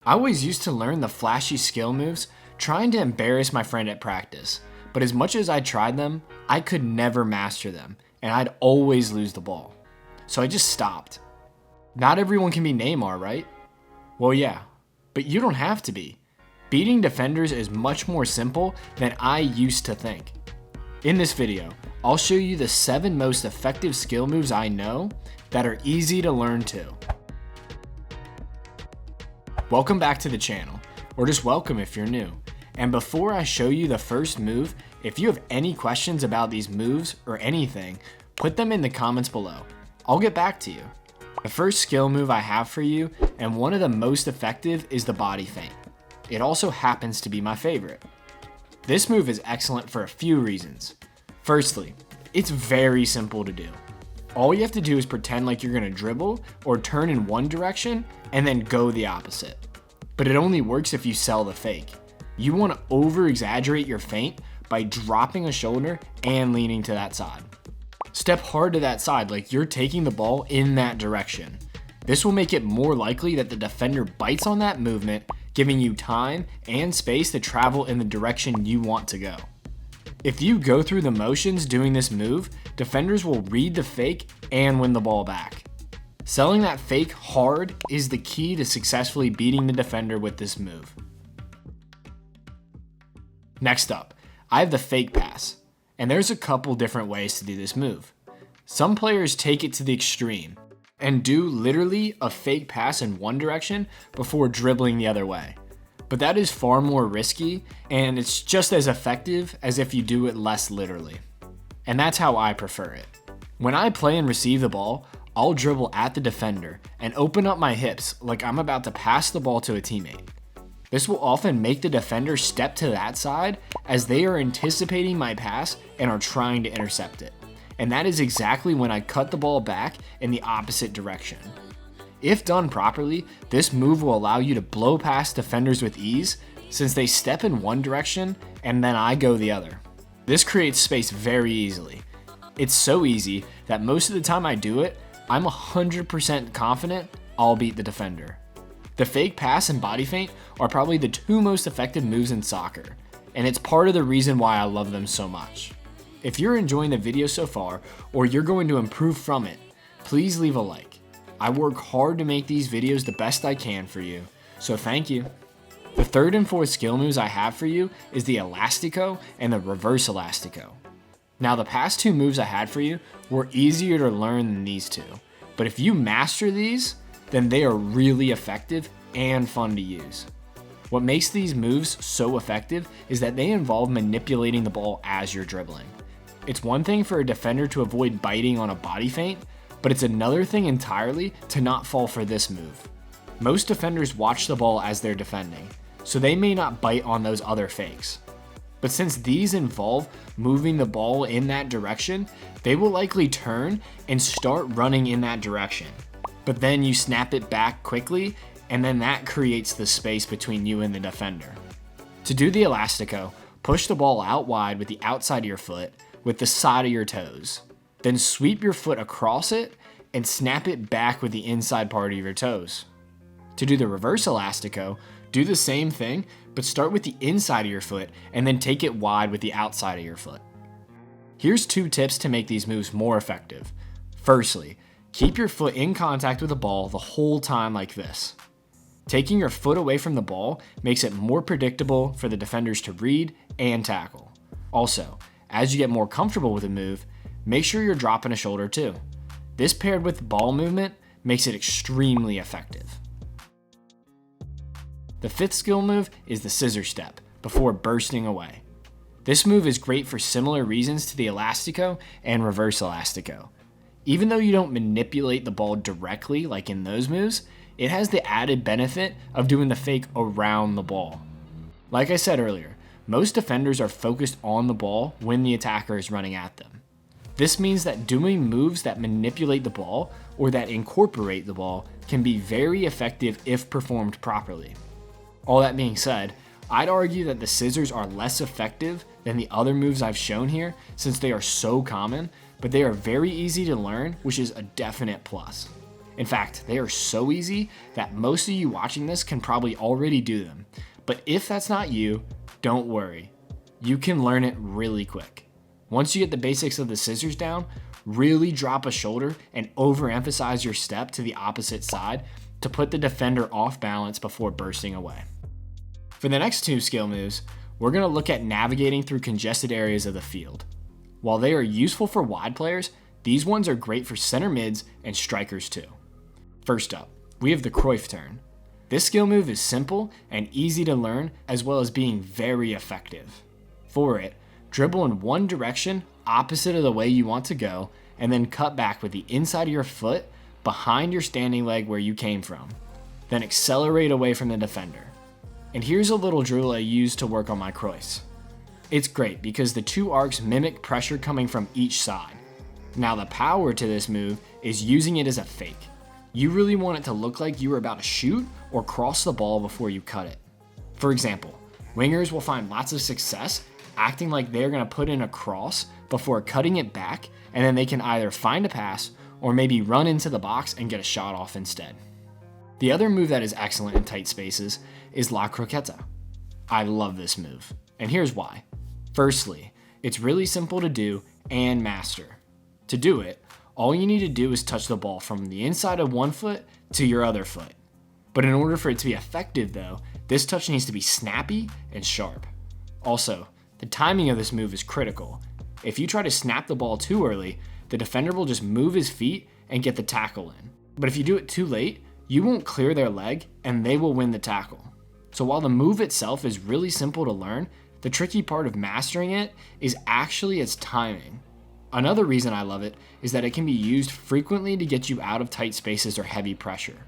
I always used to learn the flashy skill moves trying to embarrass my friend at practice, but as much as I tried them, I could never master them, and I'd always lose the ball. So I just stopped. Not everyone can be Neymar, right? Well, yeah, but you don't have to be. Beating defenders is much more simple than I used to think. In this video, I'll show you the 7 most effective skill moves I know that are easy to learn too. Welcome back to the channel, or just welcome if you're new. And before I show you the first move, if you have any questions about these moves or anything, put them in the comments below. I'll get back to you. The first skill move I have for you, and one of the most effective, is the body feint. It also happens to be my favorite. This move is excellent for a few reasons. Firstly, it's very simple to do. All you have to do is pretend like you're gonna dribble or turn in one direction and then go the opposite. But it only works if you sell the fake. You wanna over-exaggerate your feint by dropping a shoulder and leaning to that side. Step hard to that side like you're taking the ball in that direction. This will make it more likely that the defender bites on that movement, giving you time and space to travel in the direction you want to go. If you go through the motions doing this move, defenders will read the fake and win the ball back. Selling that fake hard is the key to successfully beating the defender with this move. Next up, I have the fake pass, and there's a couple different ways to do this move. Some players take it to the extreme and do literally a fake pass in one direction before dribbling the other way. But that is far more risky, and it's just as effective as if you do it less literally. And that's how I prefer it. When I play and receive the ball, I'll dribble at the defender and open up my hips like I'm about to pass the ball to a teammate. This will often make the defender step to that side as they are anticipating my pass and are trying to intercept it. And that is exactly when I cut the ball back in the opposite direction. If done properly, this move will allow you to blow past defenders with ease since they step in one direction and then I go the other. This creates space very easily. It's so easy that most of the time I do it, I'm 100% confident I'll beat the defender. The fake pass and body feint are probably the 2 most effective moves in soccer, and it's part of the reason why I love them so much. If you're enjoying the video so far, or you're going to improve from it, please leave a like. I work hard to make these videos the best I can for you, so thank you. The third and fourth skill moves I have for you is the elastico and the reverse elastico. Now the past 2 moves I had for you were easier to learn than these 2, but if you master these, then they are really effective and fun to use. What makes these moves so effective is that they involve manipulating the ball as you're dribbling. It's one thing for a defender to avoid biting on a body feint, but it's another thing entirely to not fall for this move. Most defenders watch the ball as they're defending, so they may not bite on those other fakes. But since these involve moving the ball in that direction, they will likely turn and start running in that direction. But then you snap it back quickly, and then that creates the space between you and the defender. To do the elastico, push the ball out wide with the outside of your foot with the side of your toes. Then sweep your foot across it and snap it back with the inside part of your toes. To do the reverse elastico, do the same thing, but start with the inside of your foot and then take it wide with the outside of your foot. Here's 2 tips to make these moves more effective. Firstly, keep your foot in contact with the ball the whole time like this. Taking your foot away from the ball makes it more predictable for the defenders to read and tackle. Also, as you get more comfortable with the move, make sure you're dropping a shoulder too. This paired with ball movement makes it extremely effective. The 5th skill move is the scissor step before bursting away. This move is great for similar reasons to the elastico and reverse elastico. Even though you don't manipulate the ball directly like in those moves, it has the added benefit of doing the fake around the ball. Like I said earlier, most defenders are focused on the ball when the attacker is running at them. This means that doing moves that manipulate the ball or that incorporate the ball can be very effective if performed properly. All that being said, I'd argue that the scissors are less effective than the other moves I've shown here since they are so common, but they are very easy to learn, which is a definite plus. In fact, they are so easy that most of you watching this can probably already do them. But if that's not you, don't worry. You can learn it really quick. Once you get the basics of the scissors down, really drop a shoulder and overemphasize your step to the opposite side to put the defender off balance before bursting away. For the next 2 skill moves, we're going to look at navigating through congested areas of the field. While they are useful for wide players, these ones are great for center mids and strikers too. First up, we have the Cruyff turn. This skill move is simple and easy to learn, as well as being very effective. For it, dribble in one direction opposite of the way you want to go, and then cut back with the inside of your foot behind your standing leg where you came from. Then accelerate away from the defender. And here's a little drill I use to work on my Cruyffs. It's great because the 2 arcs mimic pressure coming from each side. Now the power to this move is using it as a fake. You really want it to look like you were about to shoot or cross the ball before you cut it. For example, wingers will find lots of success acting like they're going to put in a cross before cutting it back, and then they can either find a pass or maybe run into the box and get a shot off instead. The other move that is excellent in tight spaces is la croqueta. I love this move, and here's why. Firstly, it's really simple to do and master. To do it, all you need to do is touch the ball from the inside of one foot to your other foot. But in order for it to be effective though, this touch needs to be snappy and sharp. Also, the timing of this move is critical. If you try to snap the ball too early, the defender will just move his feet and get the tackle in. But if you do it too late, you won't clear their leg and they will win the tackle. So while the move itself is really simple to learn, the tricky part of mastering it is actually its timing. Another reason I love it is that it can be used frequently to get you out of tight spaces or heavy pressure.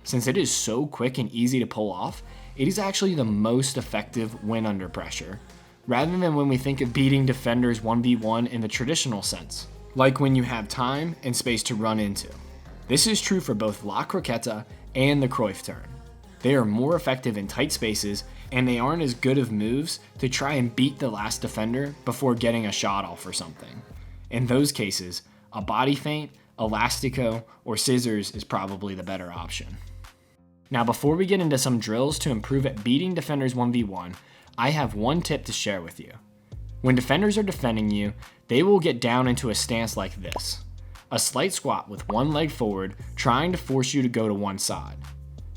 Since it is so quick and easy to pull off, it is actually the most effective when under pressure, rather than when we think of beating defenders 1v1 in the traditional sense, like when you have time and space to run into. This is true for both La Croqueta and the Cruyff turn. They are more effective in tight spaces, and they aren't as good of moves to try and beat the last defender before getting a shot off or something. In those cases, a body feint, elastico, or scissors is probably the better option. Now before we get into some drills to improve at beating defenders 1v1, I have one tip to share with you. When defenders are defending you, they will get down into a stance like this. A slight squat with one leg forward, trying to force you to go to one side.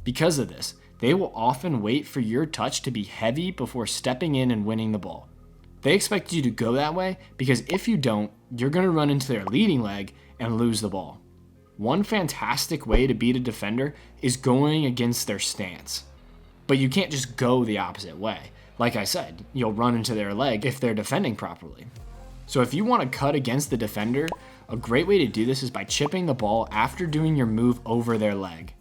Because of this, they will often wait for your touch to be heavy before stepping in and winning the ball. They expect you to go that way because if you don't, you're going to run into their leading leg and lose the ball. One fantastic way to beat a defender is going against their stance. But you can't just go the opposite way. Like I said, you'll run into their leg if they're defending properly. So if you want to cut against the defender, a great way to do this is by chipping the ball after doing your move over their leg.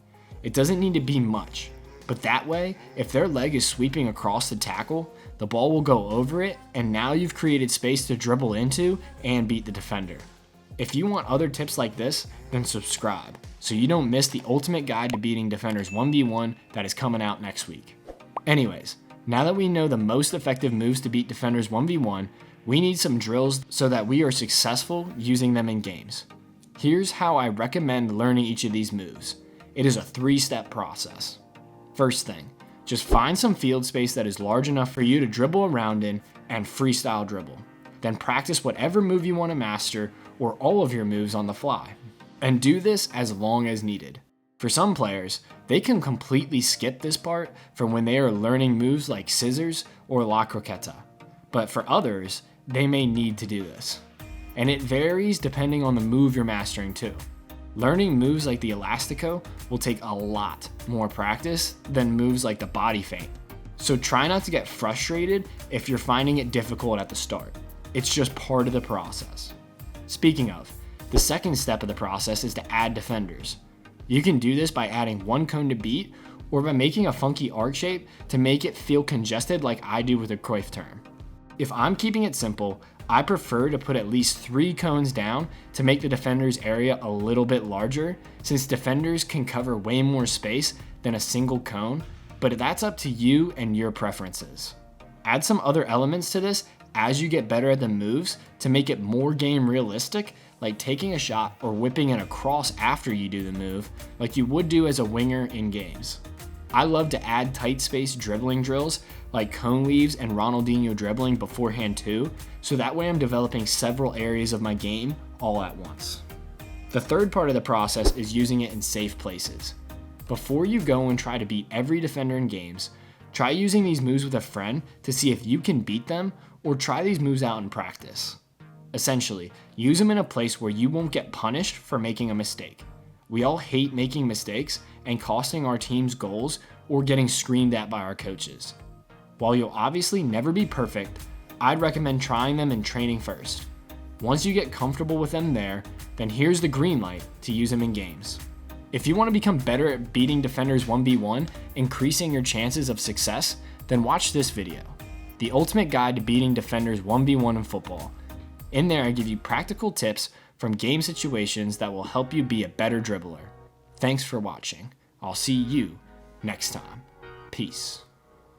It doesn't need to be much, but that way, if their leg is sweeping across the tackle, the ball will go over it, and now you've created space to dribble into and beat the defender. If you want other tips like this, then subscribe so you don't miss the ultimate guide to beating defenders 1v1 that is coming out next week. Anyways, now that we know the most effective moves to beat defenders 1v1, we need some drills so that we are successful using them in games. Here's how I recommend learning each of these moves. It is a 3-step process. First thing, just find some field space that is large enough for you to dribble around in and freestyle dribble. Then practice whatever move you want to master or all of your moves on the fly. And do this as long as needed. For some players, they can completely skip this part for when they are learning moves like scissors or la croqueta. But for others, they may need to do this. And it varies depending on the move you're mastering too. Learning moves like the elastico will take a lot more practice than moves like the body feint. So try not to get frustrated if you're finding it difficult at the start. It's just part of the process. Speaking of, the second step of the process is to add defenders. You can do this by adding one cone to beat or by making a funky arc shape to make it feel congested like I do with a Cruyff turn. If I'm keeping it simple, I prefer to put at least 3 cones down to make the defender's area a little bit larger, since defenders can cover way more space than a single cone, but that's up to you and your preferences. Add some other elements to this as you get better at the moves to make it more game realistic, like taking a shot or whipping it across after you do the move, like you would do as a winger in games. I love to add tight space dribbling drills like cone weaves and Ronaldinho dribbling beforehand too, so that way I'm developing several areas of my game all at once. The third part of the process is using it in safe places. Before you go and try to beat every defender in games, try using these moves with a friend to see if you can beat them, or try these moves out in practice. Essentially, use them in a place where you won't get punished for making a mistake. We all hate making mistakes and costing our teams goals or getting screamed at by our coaches. While you'll obviously never be perfect, I'd recommend trying them in training first. Once you get comfortable with them there, then here's the green light to use them in games. If you want to become better at beating defenders 1v1, increasing your chances of success, then watch this video, The Ultimate Guide to Beating Defenders 1v1 in Football. In there I give you practical tips from game situations that will help you be a better dribbler. Thanks for watching. I'll see you next time. Peace.